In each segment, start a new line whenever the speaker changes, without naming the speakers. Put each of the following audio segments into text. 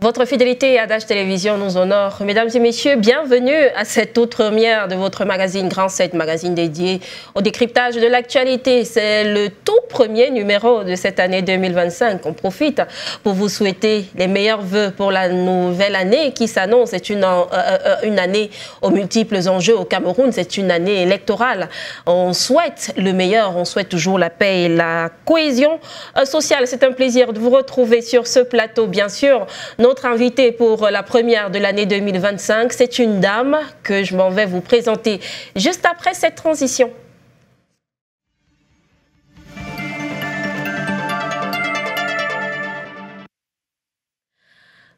Votre fidélité à Dash Télévision nous honore. Mesdames et messieurs, bienvenue à cette toute première de votre magazine Grand 7, magazine dédié au décryptage de l'actualité. C'est le tout premier numéro de cette année 2025. On profite pour vous souhaiter les meilleurs vœux pour la nouvelle année qui s'annonce. C'est une année aux multiples enjeux au Cameroun. C'est une année électorale. On souhaite le meilleur. On souhaite toujours la paix et la cohésion sociale. C'est un plaisir de vous retrouver sur ce plateau, bien sûr. Notre invitée pour la première de l'année 2025, c'est une dame que je m'en vais vous présenter juste après cette transition.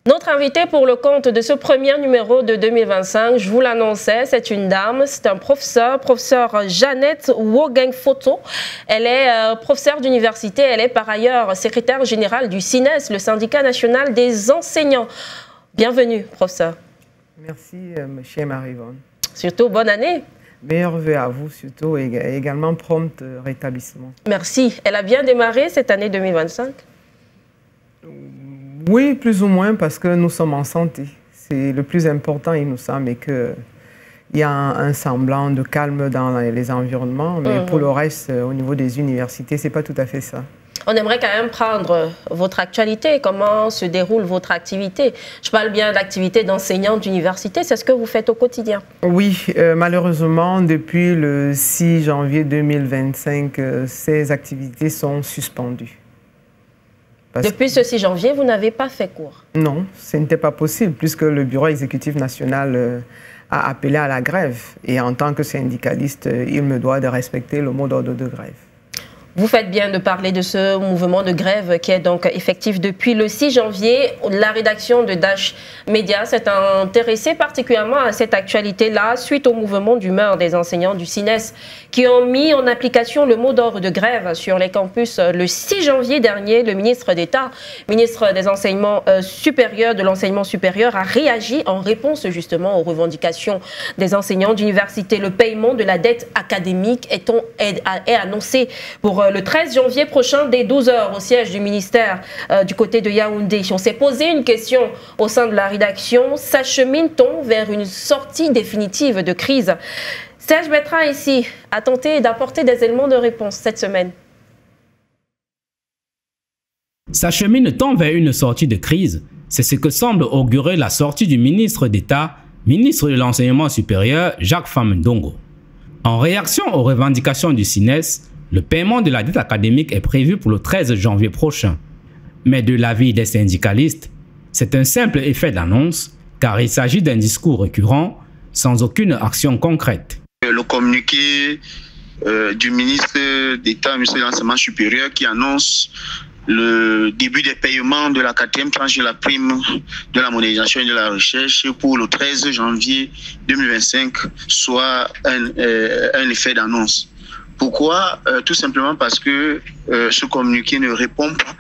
Notre invitée pour le compte de ce premier numéro de 2025, je vous l'annonçais, c'est une dame, c'est un professeur Jeannette Wogeng-Foto. Elle est professeure d'université, elle est par ailleurs secrétaire générale du CINES, le syndicat national des enseignants. Bienvenue, professeur.
Merci, chère Marie-Yvonne.
Surtout, bonne année.
Meilleurs vœux à vous, surtout, et également prompt rétablissement.
Merci. Elle a bien démarré cette année 2025?
Oui, plus ou moins, parce que nous sommes en santé. C'est le plus important, il nous semble, et qu'il y a un semblant de calme dans les environnements. Mais pour le reste, au niveau des universités, ce n'est pas tout à fait ça.
On aimerait quand même prendre votre actualité, comment se déroule votre activité. Je parle bien d'activité d'enseignante d'université, c'est ce que vous faites au quotidien. Oui,
malheureusement, depuis le 6 janvier 2025, ces activités sont suspendues.
Depuis ce 6 janvier, vous n'avez pas fait cours?
Non, ce n'était pas possible, puisque le Bureau exécutif national a appelé à la grève. Et en tant que syndicaliste, il me doit de respecter le mot d'ordre de grève.
Vous faites bien de parler de ce mouvement de grève qui est donc effectif depuis le 6 janvier. La rédaction de Dash Média s'est intéressée particulièrement à cette actualité-là suite au mouvement d'humeur des enseignants du CINES qui ont mis en application le mot d'ordre de grève sur les campus le 6 janvier dernier. Le ministre d'État, ministre des Enseignements supérieurs, de l'enseignement supérieur, a réagi en réponse justement aux revendications des enseignants d'université. Le paiement de la dette académique est annoncé pour le 13 janvier prochain dès 12 h au siège du ministère du côté de Yaoundé. On s'est posé une question au sein de la rédaction. S'achemine-t-on vers une sortie définitive de crise? Serge Bertrand ici a tenté d'apporter des éléments de réponse cette semaine.
S'achemine-t-on vers une sortie de crise? C'est ce que semble augurer la sortie du ministre d'État, ministre de l'Enseignement supérieur, Jacques Famendongo. En réaction aux revendications du CINES, le paiement de la dette académique est prévu pour le 13 janvier prochain. Mais de l'avis des syndicalistes, c'est un simple effet d'annonce, car il s'agit d'un discours récurrent, sans aucune action concrète.
Le communiqué du ministre d'État, ministre de l'Enseignement supérieur, qui annonce le début des paiements de la 4e tranche de la prime de la modernisation et de la recherche pour le 13 janvier 2025, soit un effet d'annonce. Pourquoi? Tout simplement parce que ce communiqué ne répond pas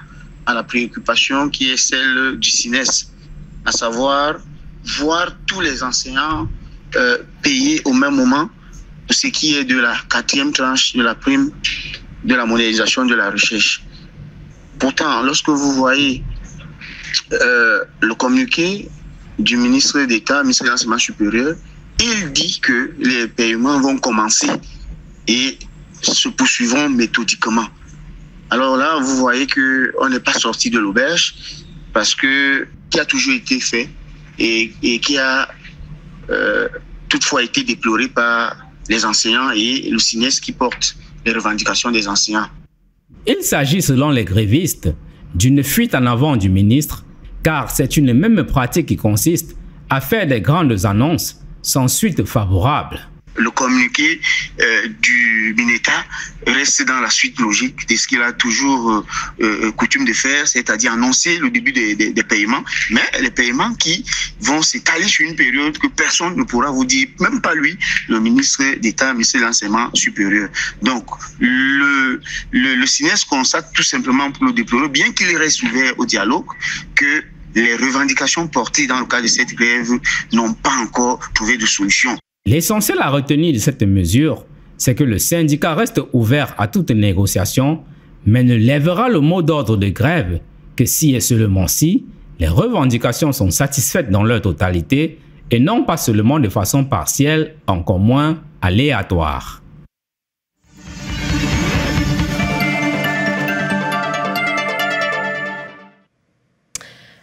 à la préoccupation qui est celle du CINES, à savoir voir tous les enseignants payés au même moment pour ce qui est de la 4e tranche de la prime de la modernisation de la recherche. Pourtant, lorsque vous voyez le communiqué du ministre d'État, ministre de l'Enseignement supérieur, il dit que les paiements vont commencer et se poursuivront méthodiquement. Alors là, vous voyez qu'on n'est pas sorti de l'auberge parce que qui a toujours été fait et qui a toutefois été déploré par les enseignants et le CINES qui porte les revendications des enseignants.
Il s'agit, selon les grévistes, d'une fuite en avant du ministre, car c'est une même pratique qui consiste à faire des grandes annonces sans suite favorable.
le communiqué du Mineta reste dans la suite logique de ce qu'il a toujours coutume de faire, c'est-à-dire annoncer le début des paiements, mais les paiements qui vont s'étaler sur une période que personne ne pourra vous dire, même pas lui, le ministre d'État, ministre de l'Enseignement supérieur. Donc, le SNES constate tout simplement pour le déplorer, bien qu'il reste ouvert au dialogue, que les revendications portées dans le cadre de cette grève n'ont pas encore trouvé de solution.
L'essentiel à retenir de cette mesure, c'est que le syndicat reste ouvert à toute négociation, mais ne lèvera le mot d'ordre de grève que si et seulement si les revendications sont satisfaites dans leur totalité et non pas seulement de façon partielle, encore moins aléatoire.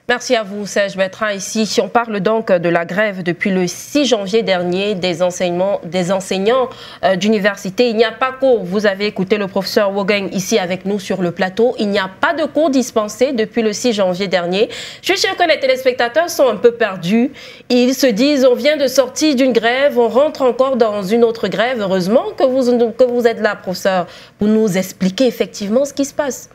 Merci à vous, Serge Bertrand. Ici, on parle donc de la grève depuis le 6 janvier dernier des enseignants d'université. Il n'y a pas cours. Vous avez écouté le professeur Wogang ici avec nous sur le plateau. Il n'y a pas de cours dispensés depuis le 6 janvier dernier. Je suis sûr que les téléspectateurs sont un peu perdus. Ils se disent, on vient de sortir d'une grève, on rentre encore dans une autre grève. Heureusement que vous êtes là, professeur, pour nous expliquer effectivement ce qui se passe.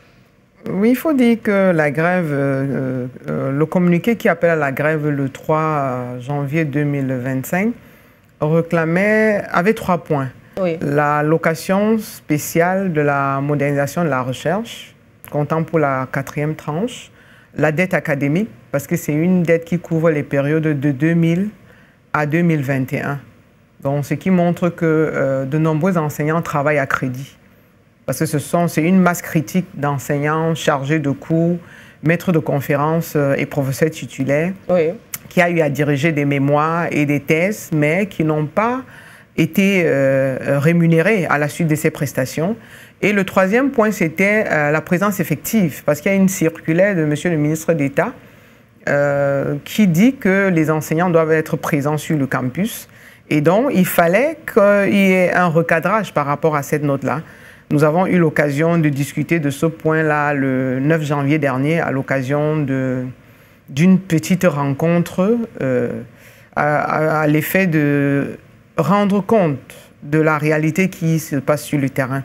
Oui, il faut dire que la grève, le communiqué qui appelle à la grève le 3 janvier 2025 avait 3 points.
Oui.
La location spéciale de la modernisation de la recherche, comptant pour la 4e tranche, la dette académique, parce que c'est une dette qui couvre les périodes de 2000 à 2021. Donc, ce qui montre que de nombreux enseignants travaillent à crédit. Parce que c'est une masse critique d'enseignants chargés de cours, maîtres de conférences et professeurs titulaires, oui, qui a eu à diriger des mémoires et des thèses, mais qui n'ont pas été rémunérés à la suite de ces prestations. Et le 3e point, c'était la présence effective, parce qu'il y a une circulaire de Monsieur le ministre d'État qui dit que les enseignants doivent être présents sur le campus. Et donc, il fallait qu'il y ait un recadrage par rapport à cette note-là. Nous avons eu l'occasion de discuter de ce point-là le 9 janvier dernier à l'occasion d'une petite rencontre à l'effet de rendre compte de la réalité qui se passe sur le terrain.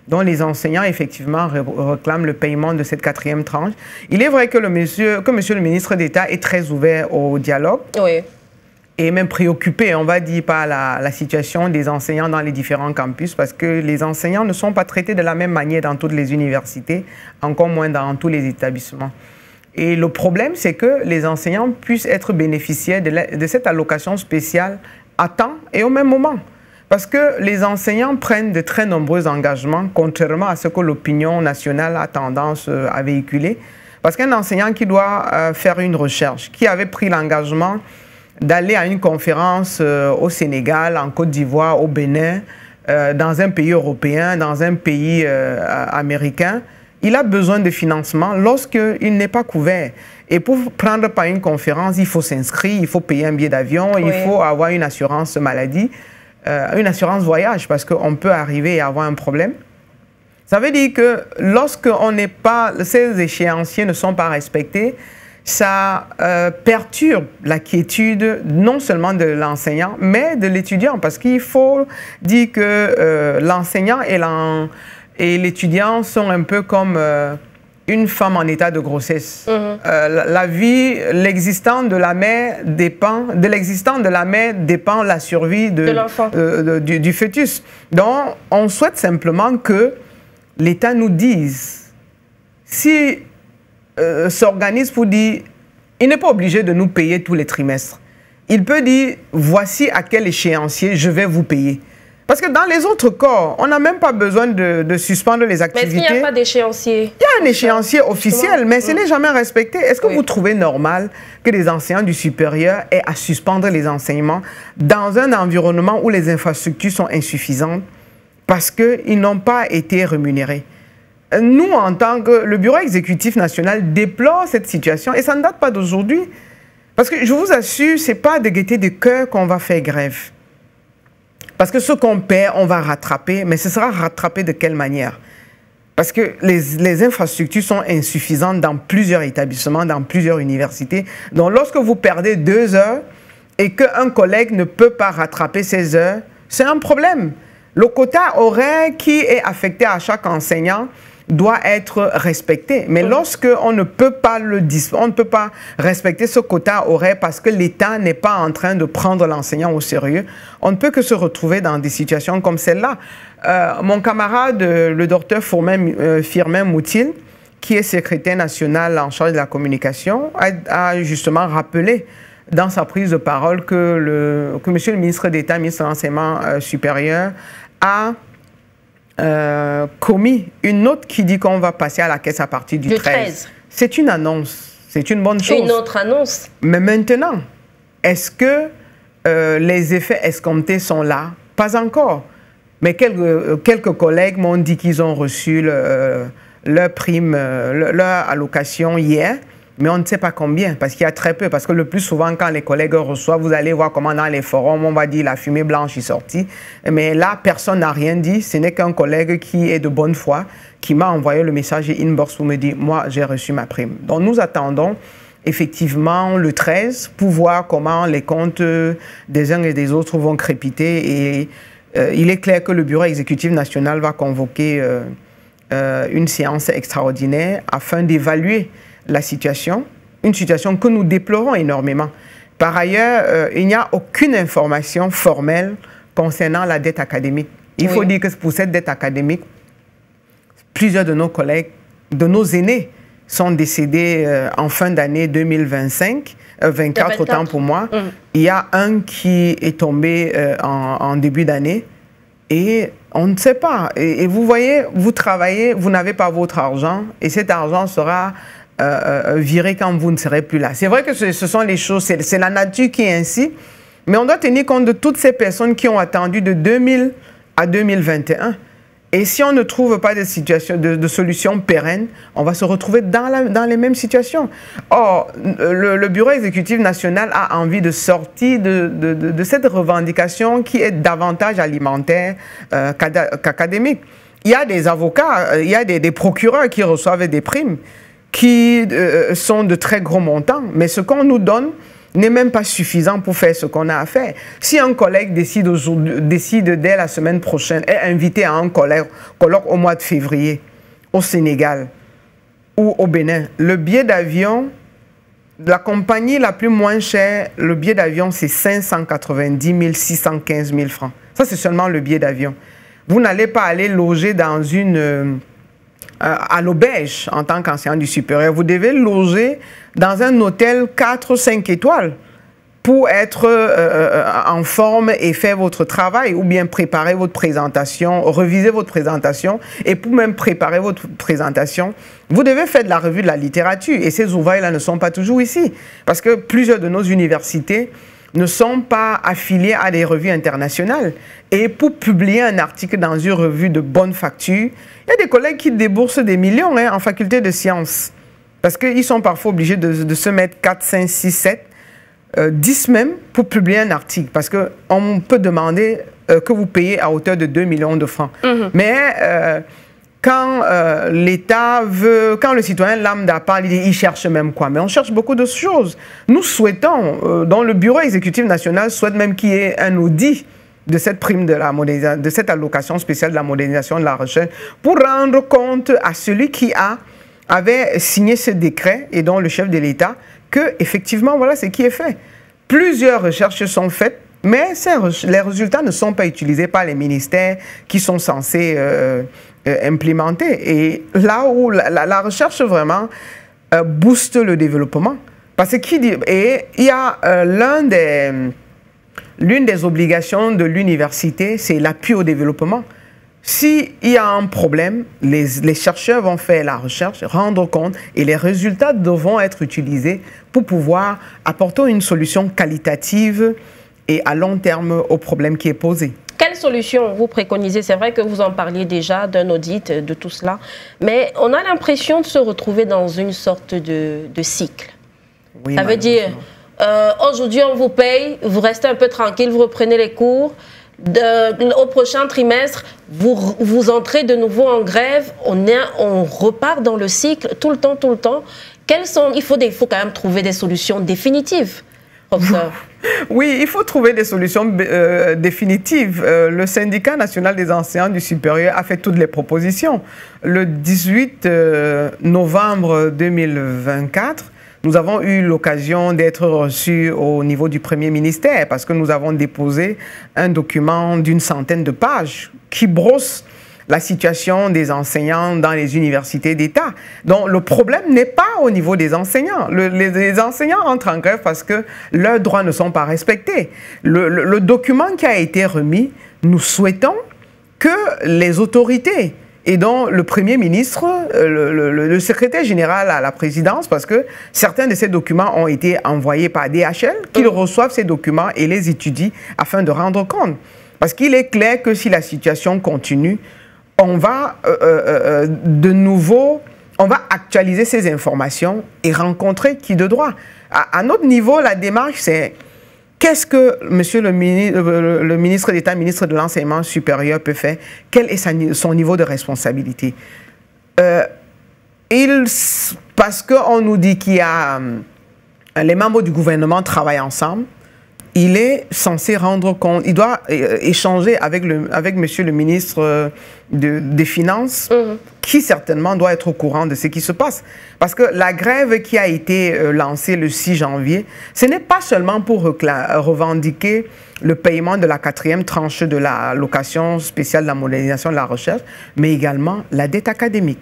Donc les enseignants, effectivement, réclament le paiement de cette 4e tranche. Il est vrai que monsieur le ministre d'État est très ouvert au dialogue. Oui. Et même préoccupé, on va dire, par la situation des enseignants dans les différents campus, parce que les enseignants ne sont pas traités de la même manière dans toutes les universités, encore moins dans tous les établissements. Et le problème, c'est que les enseignants puissent être bénéficiaires de cette allocation spéciale à temps et au même moment. Parce que les enseignants prennent de très nombreux engagements, contrairement à ce que l'opinion nationale a tendance à véhiculer. Parce qu'un enseignant qui doit faire une recherche, qui avait pris l'engagement d'aller à une conférence au Sénégal, en Côte d'Ivoire, au Bénin, dans un pays européen, dans un pays américain, il a besoin de financement lorsqu'il n'est pas couvert. Et pour prendre part à une conférence, il faut s'inscrire, il faut payer un billet d'avion, oui, il faut avoir une assurance maladie, une assurance voyage, parce qu'on peut arriver à avoir un problème. Ça veut dire que lorsqu'on n'est pas, ces échéanciers ne sont pas respectés, ça perturbe la quiétude non seulement de l'enseignant, mais de l'étudiant, parce qu'il faut dire que l'enseignant et l'étudiant sont un peu comme une femme en état de grossesse. La vie, l'existence de la mère dépend, dépend la survie de l'enfant, du fœtus. Donc, on souhaite simplement que l'État nous dise si s'organise pour dire, il n'est pas obligé de nous payer tous les trimestres. Il peut dire, voici à quel échéancier je vais vous payer. Parce que dans les autres corps, on n'a même pas besoin de suspendre les activités. Mais est-ce qu'il n'y a
pas d'échéancier?
Il y a un échéancier officiel, mais ce n'est jamais respecté. Est-ce que vous trouvez normal que les enseignants du supérieur aient à suspendre les enseignements dans un environnement où les infrastructures sont insuffisantes parce qu'ils n'ont pas été rémunérés? Nous, en tant que le Bureau exécutif national, déplore cette situation et ça ne date pas d'aujourd'hui. Parce que je vous assure, ce n'est pas de gaieté de cœur qu'on va faire grève. Parce que ce qu'on perd, on va rattraper, mais ce sera rattrapé de quelle manière? Parce que les infrastructures sont insuffisantes dans plusieurs établissements, dans plusieurs universités. Donc, lorsque vous perdez 2 heures et qu'un collègue ne peut pas rattraper ces heures, C'est un problème. Le quota horaire qui est affecté à chaque enseignant doit être respecté. Mais lorsque on ne peut pas respecter ce quota horaire parce que l'État n'est pas en train de prendre l'enseignant au sérieux, on ne peut que se retrouver dans des situations comme celle-là. Mon camarade, le docteur Firmin Moutil, qui est secrétaire national en charge de la communication, a justement rappelé dans sa prise de parole que monsieur le ministre d'État, ministre de l'Enseignement supérieur, a commis une note qui dit qu'on va passer à la caisse à partir du 13. C'est une annonce, c'est une bonne chose.
Une autre annonce.
Mais maintenant, est-ce que les effets escomptés sont là? Pas encore. Mais quelques collègues m'ont dit qu'ils ont reçu leur prime, leur allocation hier. Mais on ne sait pas combien, parce qu'il y a très peu. Parce que le plus souvent, quand les collègues reçoivent, vous allez voir comment dans les forums, on va dire la fumée blanche est sortie. Mais là, personne n'a rien dit. Ce n'est qu'un collègue qui est de bonne foi, qui m'a envoyé le message inbox pour me dire, moi, j'ai reçu ma prime. Donc, nous attendons effectivement le 13 pour voir comment les comptes des uns et des autres vont crépiter. Et il est clair que le Bureau exécutif national va convoquer une séance extraordinaire afin d'évaluer la situation, une situation que nous déplorons énormément. Par ailleurs, il n'y a aucune information formelle concernant la dette académique. Il faut dire que pour cette dette académique, plusieurs de nos collègues, de nos aînés, sont décédés en fin d'année 2025, 24 autant pour moi. Il y a un qui est tombé en début d'année et on ne sait pas. Et vous voyez, vous travaillez, vous n'avez pas votre argent et cet argent sera viré quand vous ne serez plus là. C'est vrai que ce sont les choses, c'est la nature qui est ainsi, mais on doit tenir compte de toutes ces personnes qui ont attendu de 2000 à 2021. Et si on ne trouve pas de solution pérenne, on va se retrouver dans les mêmes situations. Or, le Bureau exécutif national a envie de sortir de cette revendication qui est davantage alimentaire qu'académique. Il y a des avocats, il y a des procureurs qui reçoivent des primes qui sont de très gros montants, mais ce qu'on nous donne n'est même pas suffisant pour faire ce qu'on a à faire. Si un collègue décide dès la semaine prochaine, est invité à un colloque au mois de février au Sénégal ou au Bénin, le billet d'avion, la compagnie la plus moins chère, le billet d'avion c'est 590 615 000 francs. Ça c'est seulement le billet d'avion. Vous n'allez pas aller loger dans à l'auberge en tant qu'enseignant du supérieur. Vous devez loger dans un hôtel 4 ou 5 étoiles pour être en forme et faire votre travail ou bien préparer votre présentation, reviser votre présentation et pour même préparer votre présentation, vous devez faire de la revue de la littérature et ces ouvrages-là ne sont pas toujours ici parce que plusieurs de nos universités ne sont pas affiliés à des revues internationales. Et pour publier un article dans une revue de bonne facture, il y a des collègues qui déboursent des millions en faculté de sciences. Parce qu'ils sont parfois obligés de se mettre 4, 5, 6, 7, 10 même pour publier un article. Parce qu'on peut demander que vous payez à hauteur de 2 millions de francs. Mais quand l'État veut, quand le citoyen lambda parle, il cherche même quoi? Mais on cherche beaucoup de choses. Nous souhaitons, dont le Bureau exécutif national souhaite même qu'il y ait un audit de cette prime de cette allocation spéciale de la modernisation de la recherche pour rendre compte à celui qui avait signé ce décret et dont le chef de l'État que effectivement voilà ce qui est fait. Plusieurs recherches sont faites, mais les résultats ne sont pas utilisés par les ministères qui sont censés implémenter. Et là où la recherche vraiment booste le développement. Parce que il y a l'une des obligations de l'université, c'est l'appui au développement. S'il y a un problème, les chercheurs vont faire la recherche, rendre compte, et les résultats devront être utilisés pour pouvoir apporter une solution qualitative et à long terme au problème qui est posé.
Quelle solution vous préconisez? C'est vrai que vous en parliez déjà d'un audit, de tout cela, mais on a l'impression de se retrouver dans une sorte de cycle. Oui, ça veut dire, aujourd'hui on vous paye, vous restez un peu tranquille, vous reprenez les cours, au prochain trimestre, vous entrez de nouveau en grève, on repart dans le cycle tout le temps. Il faut quand même trouver des solutions définitives. professeur?
Oui, il faut trouver des solutions définitives. Le syndicat national des enseignants du supérieur a fait toutes les propositions. Le 18 novembre 2024, nous avons eu l'occasion d'être reçus au niveau du Premier ministère parce que nous avons déposé un document d'une centaine de pages qui brosse la situation des enseignants dans les universités d'État. Donc, le problème n'est pas au niveau des enseignants. Les enseignants entrent en grève parce que leurs droits ne sont pas respectés. Le document qui a été remis, nous souhaitons que les autorités et donc le Premier ministre, le secrétaire général à la présidence, parce que certains de ces documents ont été envoyés par DHL, qu'ils reçoivent ces documents et les étudient afin de rendre compte. Parce qu'il est clair que si la situation continue, on va de nouveau, on va actualiser ces informations et rencontrer qui de droit. À notre niveau, la démarche, c'est qu'est-ce que monsieur le ministre d'État, ministre de l'Enseignement supérieur peut faire? Quel est son niveau de responsabilité? Parce qu'on nous dit qu'il y a les membres du gouvernement travaillent ensemble, il est censé rendre compte, il doit échanger avec monsieur le ministre des Finances, qui certainement doit être au courant de ce qui se passe. Parce que la grève qui a été lancée le 6 janvier, ce n'est pas seulement pour revendiquer le paiement de la 4e tranche de la location spéciale de la modernisation de la recherche, mais également la dette académique.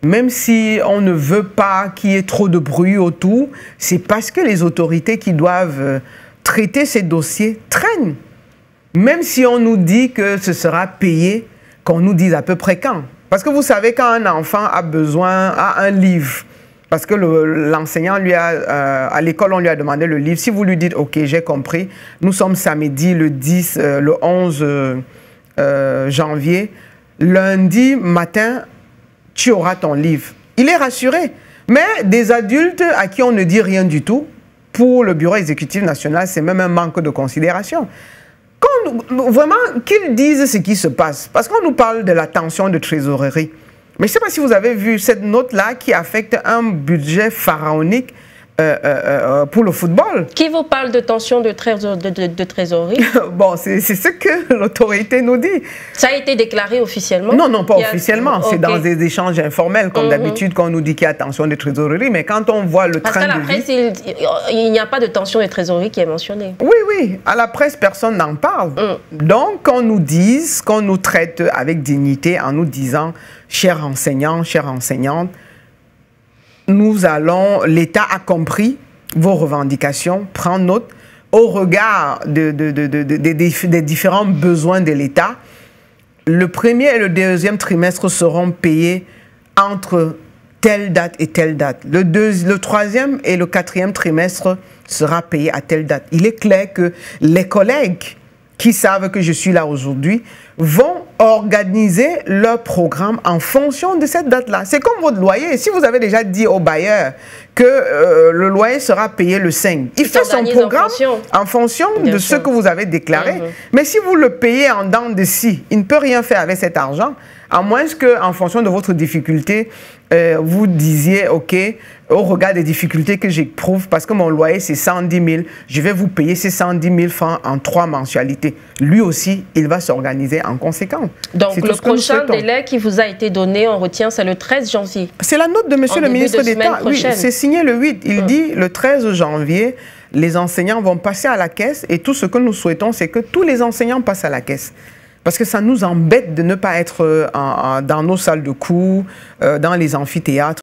Même si on ne veut pas qu'il y ait trop de bruit autour, c'est parce que les autorités qui doivent traiter ces dossiers traînent. Même si on nous dit que ce sera payé, qu'on nous dise à peu près quand. Parce que vous savez, quand un enfant a besoin, a un livre, parce que l'enseignant lui a, à l'école, on lui a demandé le livre. Si vous lui dites, OK, j'ai compris, nous sommes samedi, le 11 janvier, lundi matin, tu auras ton livre. Il est rassuré. Mais des adultes à qui on ne dit rien du tout, pour le Bureau exécutif national, c'est même un manque de considération. Vraiment, qu'ils disent ce qui se passe. Parce qu'on nous parle de la tension de trésorerie. Mais je ne sais pas si vous avez vu cette note-là qui affecte un budget pharaonique pour le football. Qui
vous parle de tension de trésorerie?
Bon, c'est ce que l'autorité nous dit.
Ça a été déclaré officiellement?
Non, non, pas officiellement. C'est dans des échanges informels, comme d'habitude, qu'on nous dit qu'il y a tension de trésorerie. Mais quand on voit le train de vie...
Parce qu'à la presse, il n'y a pas de tension de trésorerie qui est mentionnée.
Oui, oui. À la presse, personne n'en parle. Donc, qu'on nous dise, qu'on nous traite avec dignité en nous disant, chers enseignants, chères enseignantes, l'État a compris vos revendications, prend note au regard des différents besoins de l'État. Le premier et le deuxième trimestre seront payés entre telle date et telle date. Le troisième et le quatrième trimestre sera payé à telle date. Il est clair que les collègues qui savent que je suis là aujourd'hui vont organiser leur programme en fonction de cette date-là. C'est comme votre loyer. Si vous avez déjà dit au bailleur que le loyer sera payé le 5, il fait son programme en fonction de ce que vous avez déclaré. Mais si vous le payez en dents de scie, il ne peut rien faire avec cet argent, à moins qu'en fonction de votre difficulté, vous disiez, OK, au regard des difficultés que j'éprouve, parce que mon loyer c'est 110 000, je vais vous payer ces 110 000 francs en 3 mensualités. Lui aussi, il va s'organiser en conséquence.
Donc le prochain délai qui vous a été donné, on retient, c'est le 13 janvier.
C'est la note de monsieur le ministre d'État. Oui, c'est signé le 8. Il dit le 13 janvier, les enseignants vont passer à la caisse et tout ce que nous souhaitons, c'est que tous les enseignants passent à la caisse. Parce que ça nous embête de ne pas être dans nos salles de cours, dans les amphithéâtres.